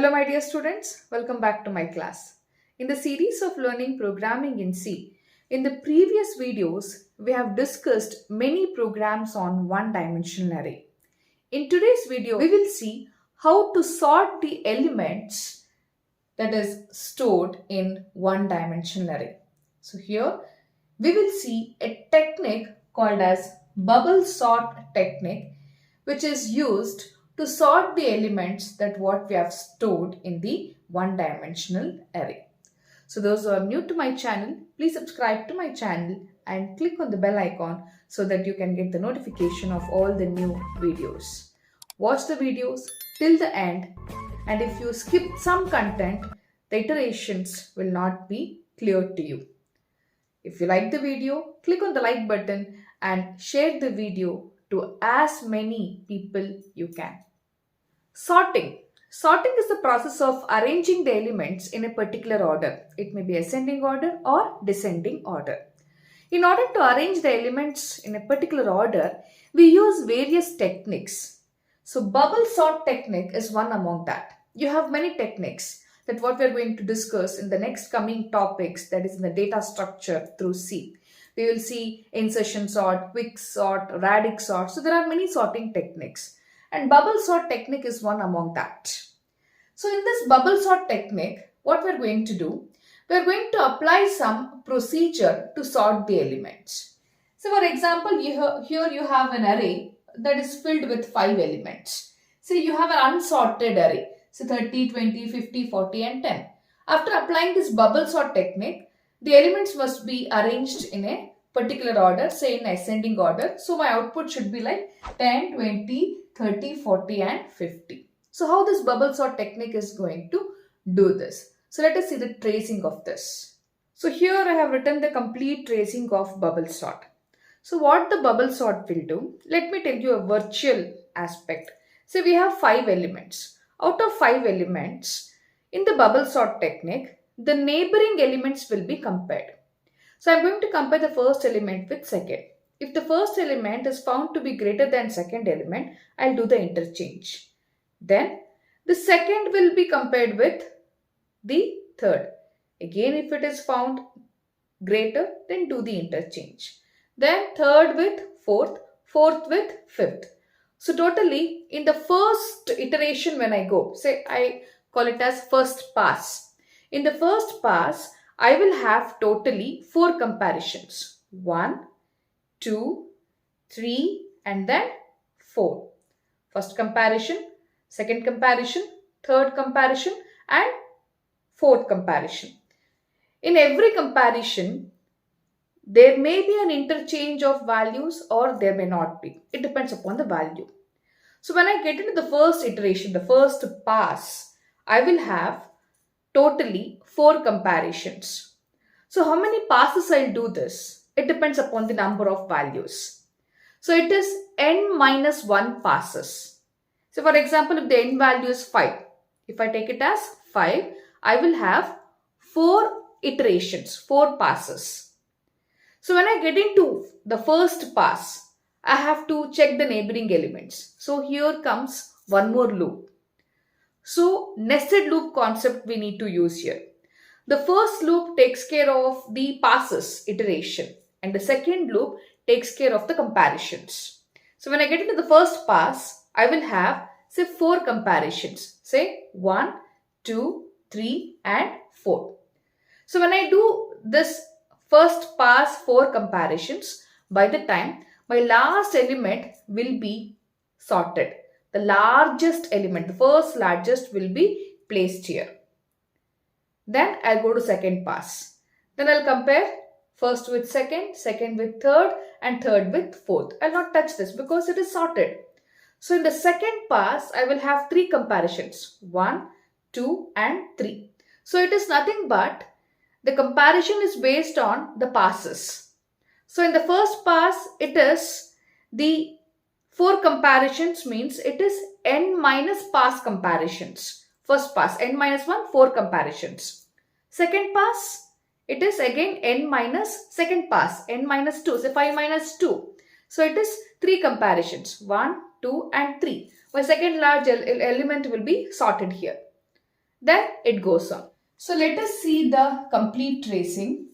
Hello my dear students, welcome back to my class. In the series of learning programming in C, in the previous videos, we have discussed many programs on one-dimensional array. In today's video, we will see how to sort the elements that is stored in one-dimensional array. So here, we will see a technique called as bubble sort technique, which is used to sort the elements that what we have stored in the one-dimensional array. So those who are new to my channel, please subscribe to my channel and click on the bell icon so that you can get the notification of all the new videos. Watch the videos till the end, and if you skip some content, the iterations will not be clear to you. If you like the video, click on the like button and share the video to as many people you can. Sorting. Sorting is the process of arranging the elements in a particular order. It may be ascending order or descending order. In order to arrange the elements in a particular order, we use various techniques. So bubble sort technique is one among that. You have many techniques that what we are going to discuss in the next coming topics, that is in the data structure through C. We will see insertion sort, quick sort, radic sort. So there are many sorting techniques. And bubble sort technique is one among that. So in this bubble sort technique, what we are going to do, we are going to apply some procedure to sort the elements. So for example, here you have an array that is filled with 5 elements. So you have an unsorted array. So 30, 20, 50, 40 and 10. After applying this bubble sort technique, the elements must be arranged in a particular order, say in ascending order. So my output should be like 10, 20, 30, 40 and 50. So how this bubble sort technique is going to do this? So let us see the tracing of this. So here I have written the complete tracing of bubble sort. So what the bubble sort will do, let me tell you a virtual aspect. So we have 5 elements. Out of 5 elements, in the bubble sort technique, the neighboring elements will be compared. So I am going to compare the first element with second. If the first element is found to be greater than second element, I'll do the interchange. Then the second will be compared with the third. Again, if it is found greater, then do the interchange. Then third with fourth, fourth with fifth. So totally in the first iteration when I go, say I call it as first pass. In the first pass, I will have totally 4 comparisons. 1, 2, 3 and then 4. First comparison, second comparison, third comparison and fourth comparison. In every comparison, there may be an interchange of values or there may not be. It depends upon the value. So when I get into the first iteration, the first pass, I will have totally 4 comparisons. So how many passes I'll do this? It depends upon the number of values. So it is n minus 1 passes. So for example, if the n value is 5, if I take it as 5, I will have 4 iterations, 4 passes. So when I get into the first pass, I have to check the neighboring elements. So here comes one more loop. So nested loop concept we need to use here. The first loop takes care of the passes iteration and the second loop takes care of the comparisons. So when I get into the first pass, I will have say 4 comparisons. Say 1, 2, 3 and 4. So when I do this first pass 4 comparisons, by the time my last element will be sorted. The largest element, the first largest will be placed here. Then I'll go to second pass. Then I'll compare first with second, second with third and third with fourth. I'll not touch this because it is sorted. So in the second pass, I will have 3 comparisons. 1, 2 and 3. So it is nothing but the comparison is based on the passes. So in the first pass, it is the 4 comparisons means it is n minus pass comparisons. First pass, n minus 1, 4 comparisons. Second pass, it is again n minus second pass, n minus 2, so 5 minus 2. So it is 3 comparisons, 1, 2 and 3. My second large element will be sorted here. Then it goes on. So let us see the complete tracing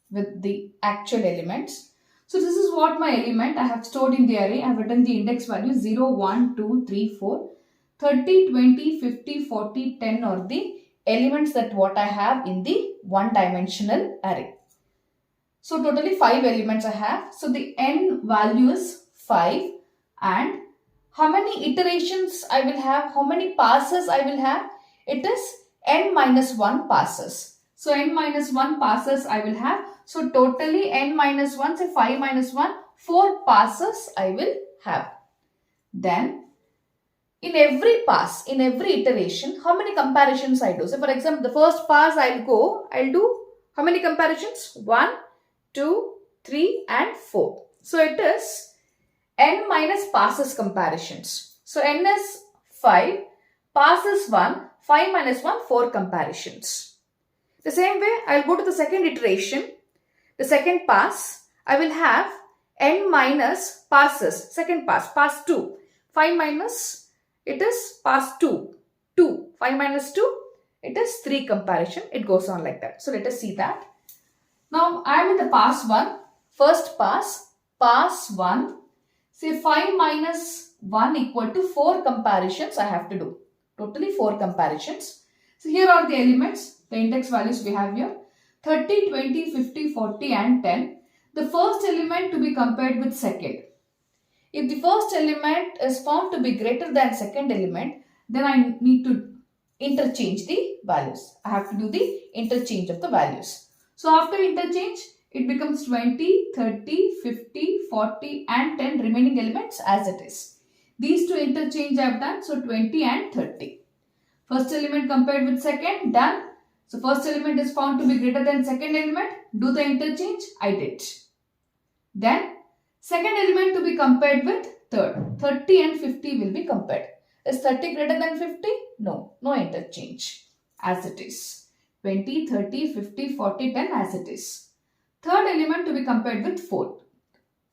with the actual elements. So this is what my element I have stored in the array. I have written the index value 0, 1, 2, 3, 4, 30, 20, 50, 40, 10 are the elements that what I have in the one dimensional array. So totally 5 elements I have. So the n value is 5, and how many iterations I will have, how many passes I will have? It is n minus 1 passes. So n minus 1 passes I will have. So totally n minus 1, say 5 minus 1, 4 passes I will have. Then in every pass, in every iteration, how many comparisons I do? So for example, the first pass I'll do how many comparisons? 1, 2, 3 and 4. So it is n minus passes comparisons. So n is 5, passes 1, 5 minus 1, 4 comparisons. The same way, I'll go to the second iteration, the second pass. I will have n minus passes, second pass 2. 5 minus, it is pass 2. 5 minus 2, it is 3 comparison. It goes on like that. So let us see that. Now I am in the pass 1, first pass 1. Say 5 minus 1 equal to 4 comparisons I have to do. Totally 4 comparisons. So here are the elements, the index values we have here. 30, 20, 50, 40 and 10. The first element to be compared with second. If the first element is found to be greater than second element, then I need to interchange the values. I have to do the interchange of the values. So after interchange, it becomes 20, 30, 50, 40 and 10 remaining elements as it is. These two interchange I have done, so 20 and 30. First element compared with second, done. So first element is found to be greater than second element, do the interchange, I did. Then second element to be compared with third, 30 and 50 will be compared. Is 30 greater than 50? No, no interchange as it is. 20, 30, 50, 40, 10 as it is. Third element to be compared with fourth,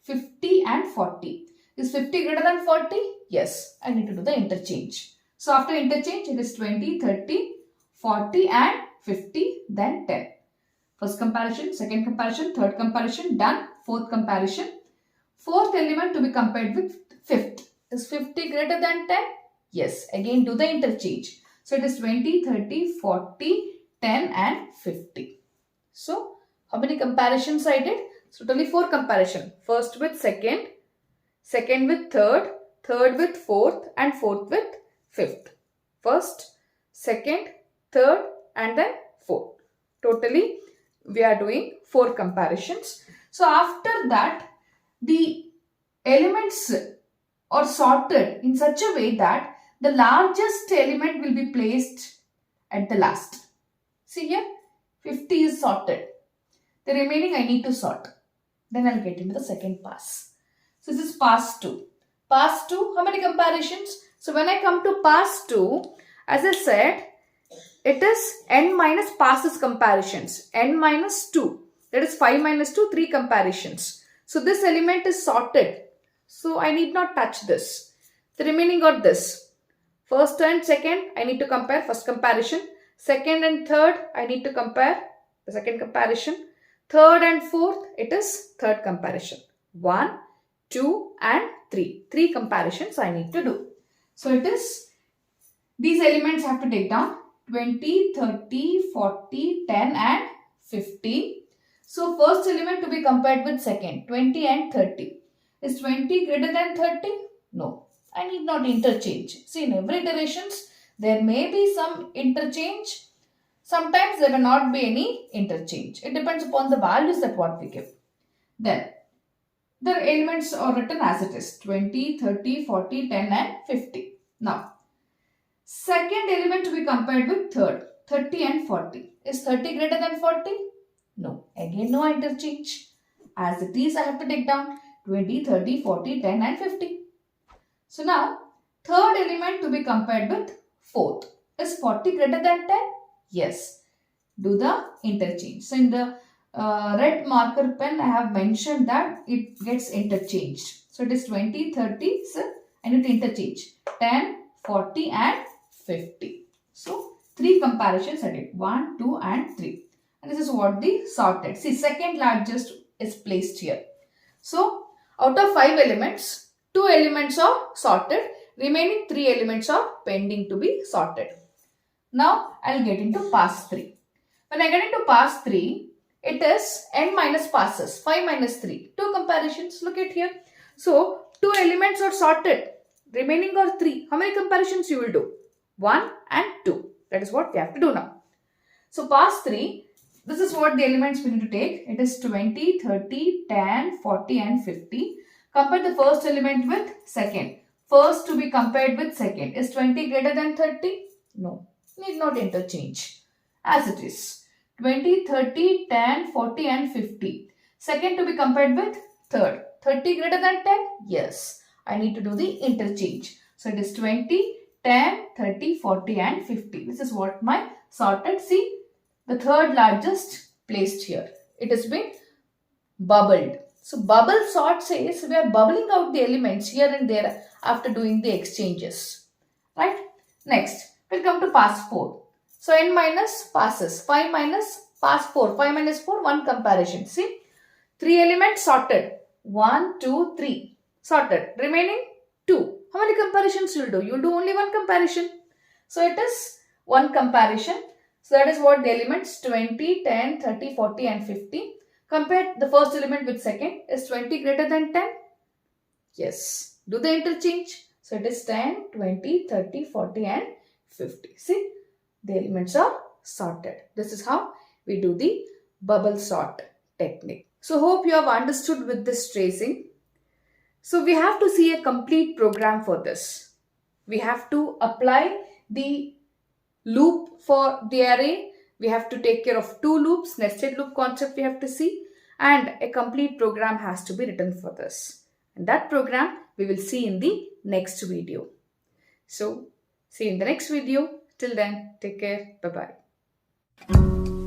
50 and 40. Is 50 greater than 40? Yes, I need to do the interchange. So after interchange, it is 20, 30, 40 and 50, then 10. First comparison, second comparison, third comparison, done. Fourth comparison. Fourth element to be compared with fifth. Is 50 greater than 10? Yes, again do the interchange. So it is 20, 30, 40, 10 and 50. So how many comparisons I did? So totally 4 comparison. First with second, second with third, third with fourth and fourth with fifth. First, second, third and then fourth. Totally we are doing 4 comparisons. So after that, the elements are sorted in such a way that the largest element will be placed at the last. See here, 50 is sorted. The remaining I need to sort. Then I'll get into the second pass. So this is pass 2. Pass 2, how many comparisons? So when I come to pass 2, as I said, it is n minus passes comparisons. N minus 2. That is 5 minus 2, 3 comparisons. So this element is sorted. So I need not touch this. The remaining are this. First and second, I need to compare first comparison. Second and third, I need to compare the second comparison. Third and fourth, it is third comparison. 1, 2 and 3. 3 comparisons I need to do. So it is, these elements have to take down 20, 30, 40, 10 and 50. So first element to be compared with second, 20 and 30. Is 20 greater than 30? No, I need not interchange. See, in every iterations, there may be some interchange. Sometimes there will not be any interchange. It depends upon the values that what we give. Then, the elements are written as it is, 20, 30, 40, 10 and 50. Now, second element to be compared with third, 30 and 40. Is 30 greater than 40? No, again no interchange. As it is, I have to take down 20, 30, 40, 10 and 50. So now, third element to be compared with fourth. Is 40 greater than 10? Yes. Do the interchange. So in the red marker pen, I have mentioned that it gets interchanged. So it is 20, 30, so I need to interchange 10, 40 and 50. So 3 comparisons I did. 1, 2 and 3. And this is what the sorted. See, second largest is placed here. So, out of 5 elements, 2 elements are sorted. Remaining 3 elements are pending to be sorted. Now, I will get into pass 3. When I get into pass 3, it is n minus passes. 5 minus 3. 2 comparisons. Look at here. So, 2 elements are sorted. Remaining are 3. How many comparisons you will do? 1 and 2. That is what we have to do now. So, pass 3. This is what the elements we need to take. It is 20, 30, 10, 40 and 50. Compare the first element with second. First to be compared with second. Is 20 greater than 30? No. Need not interchange. As it is. 20, 30, 10, 40 and 50. Second to be compared with third. 30 greater than 10? Yes. I need to do the interchange. So it is 20, 10, 30, 40 and 50. This is what my sorted. See, the third largest placed here. It has been bubbled. So bubble sort says we are bubbling out the elements here and there after doing the exchanges. Right? Next, we'll come to pass 4. So n minus passes. 5 minus pass 4. 5 minus 4, 1 comparison. See, 3 elements sorted. 1, 2, 3. Sorted. Remaining 2. How many comparisons you will do? You will do only 1 comparison. So it is 1 comparison. So that is what the elements 20, 10, 30, 40 and 50. Compare the first element with second. Is 20 greater than 10? Yes. Do the interchange. So it is 10, 20, 30, 40 and 50. See, the elements are sorted. This is how we do the bubble sort technique. So hope you have understood with this tracing. So we have to see a complete program for this. We have to apply the loop for the array. We have to take care of 2 loops, nested loop concept we have to see, and a complete program has to be written for this. And that program we will see in the next video. So see you in the next video. Till then, take care. Bye-bye.